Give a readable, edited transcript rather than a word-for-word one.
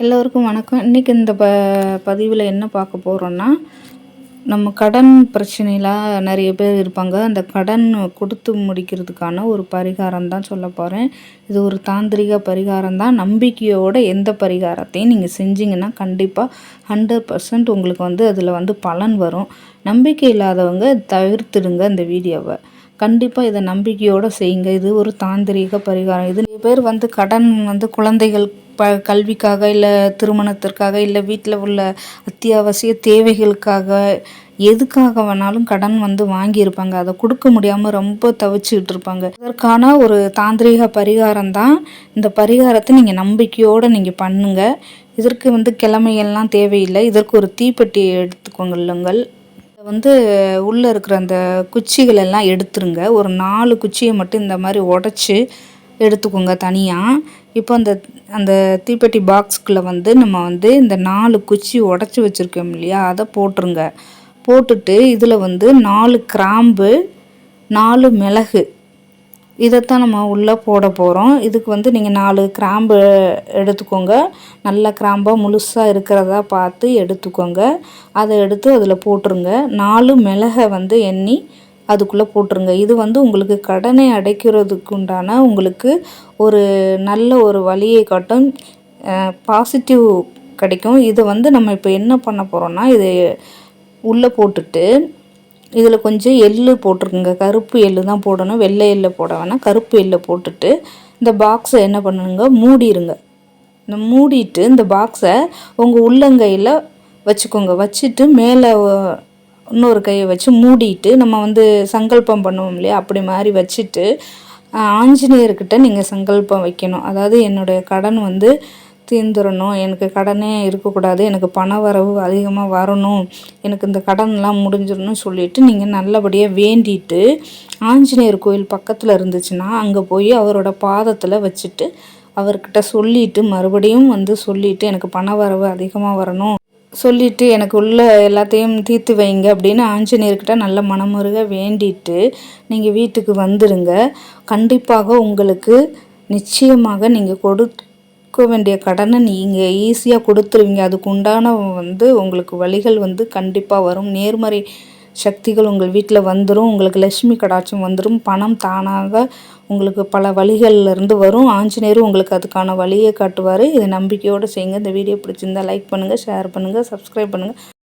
எல்லோருக்கும் வணக்கம். இன்றைக்கி இந்த பதிவில் என்ன பார்க்க போகிறோன்னா, நம்ம கடன் பிரச்சனையில் நிறைய பேர் இருப்பாங்க. அந்த கடன் கொடுத்து முடிக்கிறதுக்கான ஒரு பரிகாரம் தான் சொல்ல போகிறேன். இது ஒரு தாந்திரிக பரிகாரம் தான். நம்பிக்கையோடு எந்த பரிகாரத்தையும் நீங்கள் செஞ்சிங்கன்னா கண்டிப்பாக 100% உங்களுக்கு அதில் பலன் வரும். நம்பிக்கை இல்லாதவங்க தவிர்த்துடுங்க இந்த வீடியோவை. கண்டிப்பாக இதை நம்பிக்கையோடு செய்யுங்க. இது ஒரு தாந்திரீக பரிகாரம். இது நிறைய பேர் கடன் குழந்தைகள் கல்விக்காக, இல்லை திருமணத்திற்காக, இல்லை வீட்டில் உள்ள அத்தியாவசிய தேவைகளுக்காக, எதுக்காக வேணாலும் கடன் வாங்கியிருப்பாங்க. அதை கொடுக்க முடியாமல் ரொம்ப தவிச்சுக்கிட்டு இருப்பாங்க. இதற்கான ஒரு தாந்திரீக பரிகாரம் தான். இந்த பரிகாரத்தை நீங்கள் நம்பிக்கையோடு நீங்கள் பண்ணுங்கள். இதற்கு கிழமையெல்லாம் தேவையில்லை. இதற்கு ஒரு தீப்பெட்டி எடுத்துக்கொள்ளுங்கள். உள்ளே இருக்கிற அந்த குச்சிகள் எல்லாம் எடுத்துருங்க. ஒரு 4 குச்சியை மட்டும் இந்த மாதிரி உடச்சி எடுத்துக்கோங்க தனியாக. இப்போ அந்த தீப்பெட்டி பாக்ஸுக்குள்ளே நம்ம இந்த 4 குச்சி உடச்சி வச்சுருக்கோம் இல்லையா, அதை போட்டுருங்க. போட்டுட்டு இதில் 4 கிராம்பு, 4 மிளகு, இதைத்தான் நம்ம உள்ளே போட போகிறோம். இதுக்கு நீங்கள் 4 கிராம்பு எடுத்துக்கோங்க. நல்ல கிராம்பாக முழுசாக இருக்கிறதா பார்த்து எடுத்துக்கோங்க. அதை எடுத்து அதில் போட்டுருங்க. 4 மிளகை எண்ணி அதுக்குள்ளே போட்டுருங்க. இது உங்களுக்கு கடனை அடைக்கிறதுக்கு உண்டான உங்களுக்கு ஒரு நல்ல ஒரு வழியை காட்டும். பாசிட்டிவ் கிடைக்கும். இதை நம்ம இப்போ என்ன பண்ண போகிறோன்னா, இதை உள்ளே போட்டுட்டு இதில் கொஞ்சம் எள்ளு போட்டிருக்குங்க. கருப்பு எள்ளு தான் போடணும், வெள்ளை எள்ளை போட வேணாம். கருப்பு எள்ளை போட்டுட்டு இந்த பாக்ஸை என்ன பண்ணுங்க, மூடிடுங்க. இந்த மூடிட்டு இந்த பாக்ஸை உங்கள் உள்ளங்கையில் வச்சுக்கோங்க. வச்சுட்டு மேலே இன்னொரு கையை வச்சு மூடிட்டு நம்ம சங்கல்பம் பண்ணுவோம் இல்லையா, அப்படி மாதிரி வச்சுட்டு ஆஞ்சநேயர்கிட்ட நீங்கள் சங்கல்பம் வைக்கணும். அதாவது என்னுடைய கடன் தீர்ந்துடணும், எனக்கு கடனே இருக்கக்கூடாது, எனக்கு பண வரவு அதிகமாக வரணும், எனக்கு இந்த கடன்லாம் முடிஞ்சிடணும்னு சொல்லிவிட்டு நீங்கள் நல்லபடியாக வேண்டிட்டு ஆஞ்சநேயர் கோயில் பக்கத்தில் இருந்துச்சுன்னா அங்கே போய் அவரோட பாதத்தில் வச்சுட்டு அவர்கிட்ட சொல்லிவிட்டு மறுபடியும் சொல்லிவிட்டு எனக்கு பண வரவு அதிகமாக வரணும் சொல்லிவிட்டு எனக்கு உள்ள எல்லாத்தையும் தீர்த்து வைங்க அப்படின்னு ஆஞ்சநேயர்கிட்ட நல்ல மனமுருக வேண்டிட்டு நீங்கள் வீட்டுக்கு வந்துடுங்க. கண்டிப்பாக உங்களுக்கு நிச்சயமாக நீங்கள் கொடுக்க வேண்டிய கடனை நீங்கள் ஈஸியாக கொடுத்துருவீங்க. அதுக்கு உண்டான உங்களுக்கு வழிகள் கண்டிப்பாக வரும். நேர்மறை சக்திகள் உங்கள் வீட்டில் வந்துடும். உங்களுக்கு லட்சுமி கடாட்சம் வந்துடும். பணம் தானாக உங்களுக்கு பல வழிகள்லேருந்து வரும். ஆஞ்சநேயரும் உங்களுக்கு அதுக்கான வழியை காட்டுவார். இதை நம்பிக்கையோடு செய்யுங்க. இந்த வீடியோ பிடிச்சிருந்தால் லைக் பண்ணுங்கள், ஷேர் பண்ணுங்கள், சப்ஸ்கிரைப் பண்ணுங்கள்.